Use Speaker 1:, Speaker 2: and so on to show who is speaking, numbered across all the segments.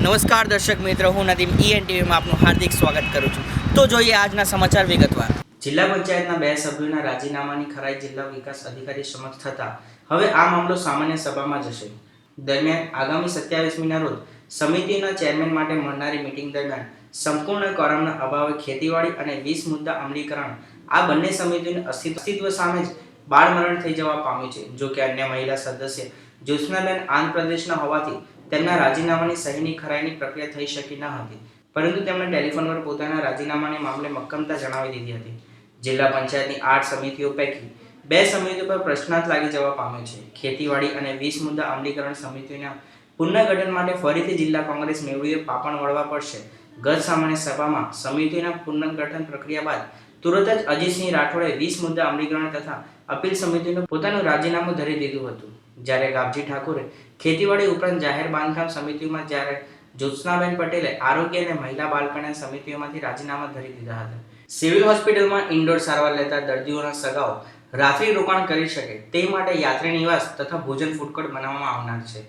Speaker 1: નમસ્કાર દર્શક મિત્રો, હું નદીમ ENTVમાં આપનું હાર્દિક સ્વાગત કરું છું। તો જોઈએ આજના સમાચાર વિગતવાર। જિલ્લા પંચાયતના 2 સભ્યોના રાજીનામાની ખરાઈ જિલ્લા વિકાસ અધિકારી સમક્ષ થતા હવે આ મામલો સામાન્ય સભામાં જશે। દરમિયાન આગામી 27મીના રોજ સમિતિના ચેરમેન માટે મળનારી મીટિંગ દરમિયાન સંપૂર્ણ કોરમના અભાવે ખેતીવાડી અને 20 મુદ્દા અમલીકરણ આ બંને સમિતિઓનું અસ્તિત્વ સામે જ બાળમરણ થઈ જવા પામ્યું છે। જો કે અન્ય મહિલા સદસ્ય જ્યોત્સનાબેન આંધ્ર પ્રદેશના હોવાથી તેમના રાજીનામાની સહીની ખરાઈની પ્રક્રિયા થઈ શકી ન હતી, પરંતુ તેમણે ટેલિફોન પર પોતાના રાજીનામાને મામલે મક્કમતા જણાવી દીધી હતી। જિલ્લા પંચાયતની 8 સમિતિઓ પૈકી 2 સમિતિઓ પર પ્રશ્નાર્થ લાગી જવા પામ્યો છે। ખેતીવાડી અને 20 મુદ્દા અમલીકરણ સમિતિઓના પુનર્ગઠન માટે ફરીથી જિલ્લા કોંગ્રેસ મેળવીએ પાપણ વળવા પડશે। ગત સામાન્ય સભામાં સમિતિઓના પુનર્ગઠન પ્રક્રિયા બાદ તુરત જ અજીતસિંહ રાઠોડે 20 મુદ્દા અમલીકરણ તથા અપીલ સમિતિનું પોતાનું રાજીનામું ધરી દીધું હતું, જ્યારે ગાબજી ઠાકોરે ખેતીવાડી ઉપરાંત જાહેર બાંધકામ સમિતિઓમાં, જ્યારે જ્યોત્સનાબેન પટેલે આરોગ્ય અને મહિલા બાળ કલ્યાણ સમિતિઓમાંથી રાજીનામા ધરી દીધા હતા। સિવિલ હોસ્પિટલમાં ઇન્ડોર સારવાર લેતા દર્દીઓના સગાઓ રાત્રિ રોકાણ કરી શકે તે માટે યાત્રી નિવાસ તથા ભોજન ફૂડકોર્ટ બનાવવામાં આવનાર છે।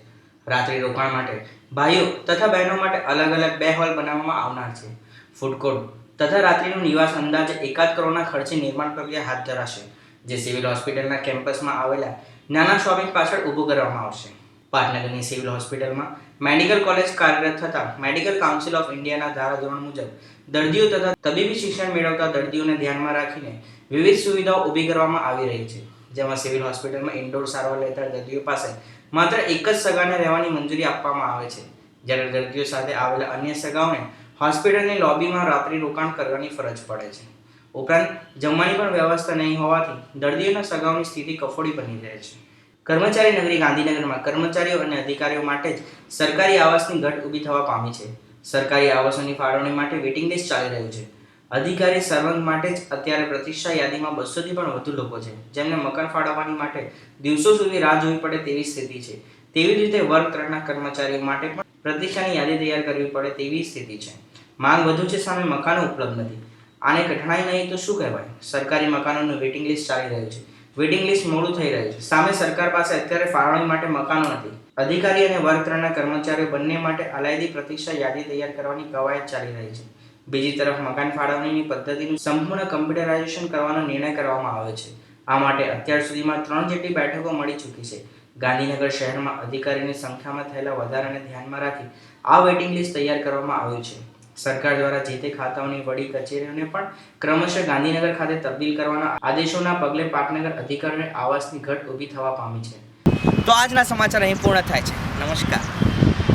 Speaker 1: રાત્રિ રોકાણ માટે ભાઈઓ તથા બહેનો માટે અલગ અલગ 2 હોલ બનાવવામાં આવનાર છે। ફૂડકોર્ટ તથા રાત્રિનું નિવાસ અંદાજે 1 કરોડના ખર્ચે નિર્માણ પ્રક્રિયા હાથ ધરાશે, જે સિવિલ હોસ્પિટલના કેમ્પસમાં આવેલા નાના શોપિંગ પાછળ ઊભું કરવામાં આવશે। પાટનગરની સિવિલ હોસ્પિટલમાં મેડિકલ કોલેજ કાર્યરત થતા મેડિકલ કાઉન્સિલ ઓફ ઇન્ડિયાના ધારાધોરણ મુજબ દર્દીઓ તથા તબીબી શિક્ષણ મેળવતા દર્દીઓને ધ્યાનમાં રાખીને વિવિધ સુવિધાઓ ઊભી કરવામાં આવી રહી છે, જેમાં સિવિલ હોસ્પિટલમાં ઇન્ડોર સારવાર લેતા દર્દીઓ પાસે માત્ર એક જ સગાને રહેવાની મંજૂરી આપવામાં આવે છે, જ્યારે દર્દીઓ સાથે આવેલા અન્ય સગાઓને હોસ્પિટલની લોબીમાં રાત્રિ રોકાણ કરવાની ફરજ પડે છે। ઉપરાંત જમવાની પણ વ્યવસ્થા નહીં હોવાથી દર્દીઓના સગાઓની સ્થિતિ કફોડી બની રહે છે। કર્મચારી નગરી ગાંધીનગરમાં કર્મચારીઓ અને અધિકારીઓ માટે જ સરકારી આવાસની ઘટ ઊભી થવા પામી છે। સરકારી આવાસોની ફાળવણી માટે વેઇટિંગ લિસ્ટ ચાલી રહ્યું છે। અધિકારી સર્વંગ માટે જ અત્યારે પ્રતીક્ષા યાદીમાં 200થી પણ વધુ લોકો છે, જેમને મકાન ફાળવવાની માટે દિવસો સુધી રાહ જોવી પડે તેવી સ્થિતિ છે। તેવી જ રીતે વર્ગ 3ના કર્મચારીઓ માટે પણ પ્રતીક્ષાની યાદી તૈયાર કરવી પડે તેવી સ્થિતિ છે। માંગ વધુ છે, સામે મકાનો ઉપલબ્ધ નથી। આને કઠણાઈ નહીં તો શું કહેવાય? સરકારી મકાનોનું વેઇટિંગ લિસ્ટ ચાલી રહ્યું છે, વેઇટિંગ લિસ્ટ મોડું થઈ રહ્યું છે, સામે સરકાર પાસે અત્યારે ફાળવણી માટે મકાનો નથી। અધિકારી અને વર્ગ 3ના કર્મચારીઓ બંને માટે અલાયદી પ્રતીક્ષા યાદી તૈયાર કરવાની કવાયત ચાલી રહી છે। બીજી તરફ મકાન ફાળવણીની પદ્ધતિનું સંપૂર્ણ કમ્પ્યુટરાઇઝેશન કરવાનો નિર્ણય કરવામાં આવ્યો છે। આ માટે અત્યાર સુધીમાં 3 જેટલી બેઠકો મળી ચૂકી છે। ગાંધીનગર શહેરમાં અધિકારીની સંખ્યામાં થયેલા વધારાને ધ્યાનમાં રાખી આ વેઇટિંગ લિસ્ટ તૈયાર કરવામાં આવ્યું છે। સરકાર દ્વારા જે તે ખાતાઓની વડી કચેરીઓને પણ ક્રમશઃ ગાંધીનગર ખાતે તબદીલ કરવાના આદેશોના પગલે પાટનગર અધિકારીઓને આવાસની ઘટ ઊભી થવા પામી છે। તો આજના સમાચાર અહીં પૂર્ણ થાય છે। નમસ્કાર।